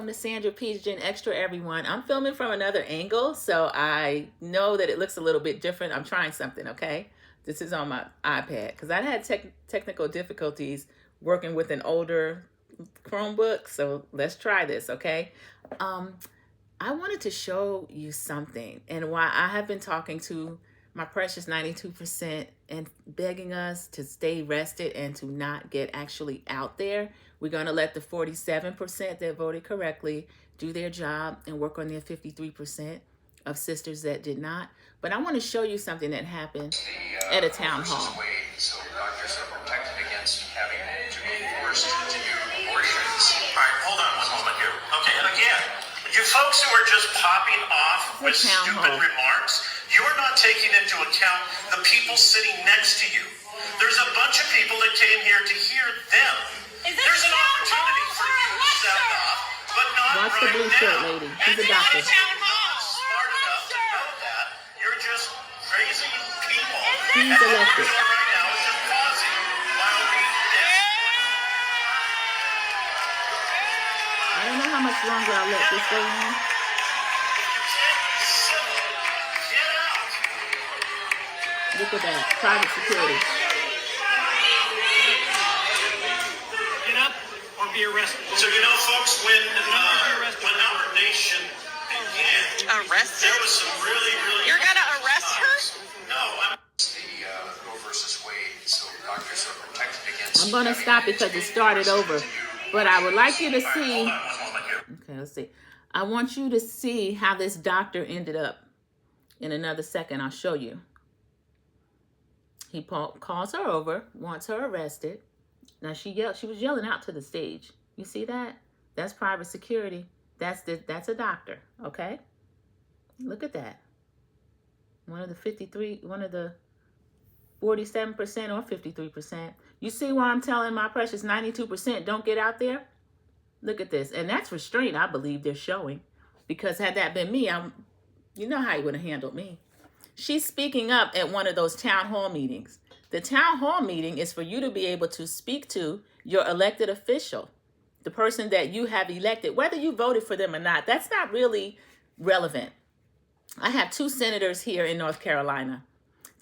Welcome to Sandra Gen Extra, everyone. I'm filming from another angle, so I know that it looks a little bit different. I'm trying something, okay? This is on my iPad because I had technical difficulties working with an older Chromebook, so let's try this, okay? I wanted to show you something and why I have been talking to my precious 92% and begging us to stay rested and to not get actually out there. We're going to let the 47% that voted correctly do their job and work on their 53% of sisters that did not. But I want to show you something that happened at a town hall. So doctors are protected against having to be forced to do abortions. All right, hold on one moment here. Okay, and again, you folks who are just popping off with stupid remarks, you are not taking into account the people sitting next to you. There's a bunch of people that came here to hear them. There's an opportunity for you to step up, but not Watch right the blue now. shirt lady. She's a doctor. You're not smart enough to know that. You're just crazy people. He's elected. Right now is just pausing while we I don't know how much longer I'll let this go on. Look at that, private security. Get up or be arrested. So you know, folks, when our nation began, arrested? there was some really You're gonna arrest her? No, the Roe versus Wade, so doctors are protected against. I'm gonna stop because it started over, but I would like you to see. Okay, let's see. I want you to see how this doctor ended up. In another second, I'll show you. He calls her over, wants her arrested. Now she was yelling out to the stage. You see that? That's private security. That's a doctor, okay? Look at that. One of the 47% or 53%. You see why I'm telling my precious 92% don't get out there? Look at this. And that's restraint, I believe they're showing. Because had that been me, you know how he would have handled me. She's speaking up at one of those town hall meetings. The town hall meeting is for you to be able to speak to your elected official, the person that you have elected, whether you voted for them or not. That's not really relevant. I have two senators here in North Carolina,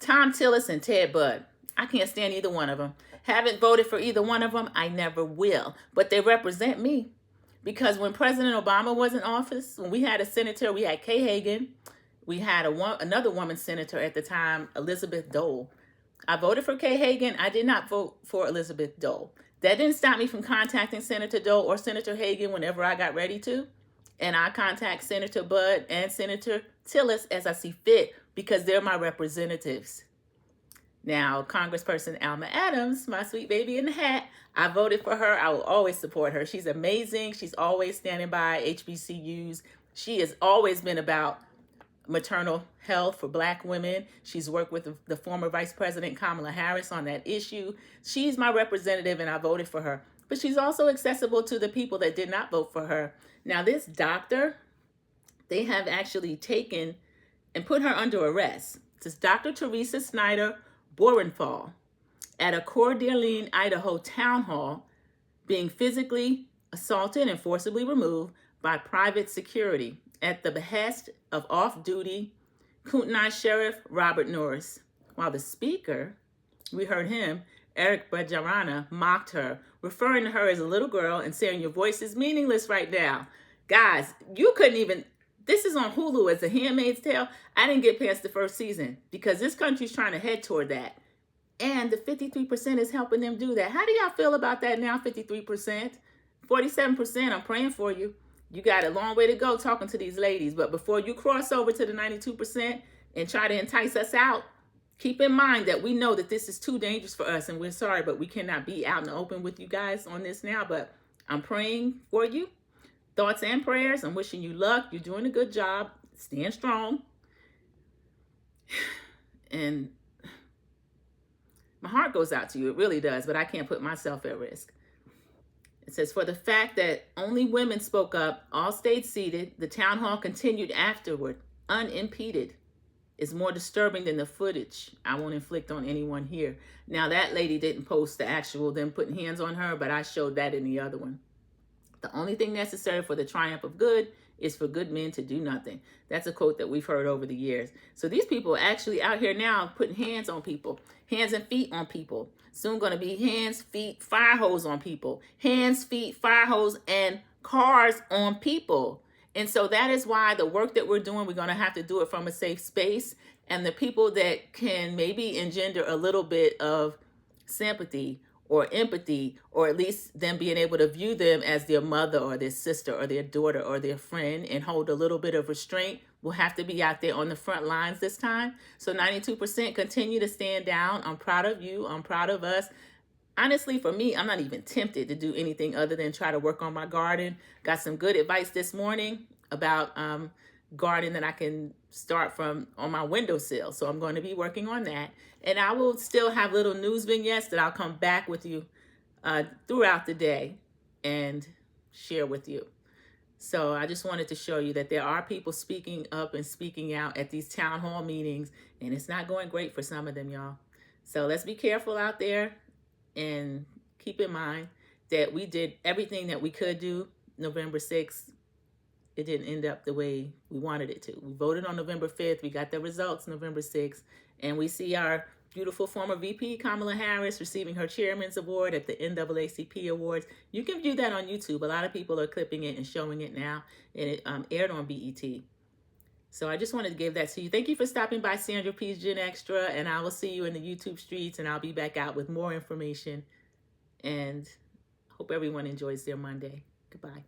Tom Tillis and Ted Budd. I can't stand either one of them. Haven't voted for either one of them. I never will. But they represent me. Because when President Obama was in office, when we had a senator, we had Kay Hagan. We had another woman senator at the time, Elizabeth Dole. I voted for Kay Hagan. I did not vote for Elizabeth Dole. That didn't stop me from contacting Senator Dole or Senator Hagan whenever I got ready to. And I contact Senator Budd and Senator Tillis as I see fit because they're my representatives. Now, Congressperson Alma Adams, my sweet baby in the hat, I voted for her. I will always support her. She's amazing. She's always standing by HBCUs. She has always been about maternal health for Black women. She's worked with the former Vice President Kamala Harris on that issue. She's my representative and I voted for her. But she's also accessible to the people that did not vote for her. Now this doctor, they have actually taken and put her under arrest. This is Dr. Teresa Snyder Borenfall at a Coeur d'Alene, Idaho town hall being physically assaulted and forcibly removed by private security at the behest of off-duty Kootenai Sheriff Robert Norris. While the speaker, we heard him, Eric Bajarana, mocked her, referring to her as a little girl and saying, "Your voice is meaningless right now." Guys, you couldn't even, this is on Hulu as A Handmaid's Tale. I didn't get past the first season because this country's trying to head toward that. And the 53% is helping them do that. How do y'all feel about that now, 53%? 47%, I'm praying for you. You got a long way to go talking to these ladies. But before you cross over to the 92% and try to entice us out, keep in mind that we know that this is too dangerous for us. And we're sorry, but we cannot be out in the open with you guys on this now. But I'm praying for you. Thoughts and prayers. I'm wishing you luck. You're doing a good job. Stand strong. And my heart goes out to you. It really does. But I can't put myself at risk. It says, for the fact that only women spoke up, all stayed seated, the town hall continued afterward, unimpeded, is more disturbing than the footage I won't inflict on anyone here. Now, that lady didn't post the actual them putting hands on her, but I showed that in the other one. The only thing necessary for the triumph of good is for good men to do nothing. That's a quote that we've heard over the years. So these people are actually out here now putting hands on people, hands and feet on people. Soon going to be hands, feet, fire hose on people, hands, feet, fire hose, and cars on people. And so that is why the work that we're doing, we're going to have to do it from a safe space. And the people that can maybe engender a little bit of sympathy or empathy, or at least them being able to view them as their mother or their sister or their daughter or their friend and hold a little bit of restraint, will have to be out there on the front lines this time. So 92% continue to stand down. I'm proud of you. I'm proud of us. Honestly, for me, I'm not even tempted to do anything other than try to work on my garden. Got some good advice this morning about garden that I can start from on my windowsill. So I'm going to be working on that. And I will still have little news vignettes that I'll come back with you throughout the day and share with you. So I just wanted to show you that there are people speaking up and speaking out at these town hall meetings, and it's not going great for some of them, y'all. So let's be careful out there and keep in mind that we did everything that we could do November 6th. It didn't end up the way we wanted it to. We voted on November 5th. We got the results November 6th. And we see our beautiful former VP, Kamala Harris, receiving her Chairman's Award at the NAACP Awards. You can view that on YouTube. A lot of people are clipping it and showing it now. And it aired on BET. So I just wanted to give that to you. Thank you for stopping by, Sandra P's Gen Xtra. And I will see you in the YouTube streets. And I'll be back out with more information. And hope everyone enjoys their Monday. Goodbye.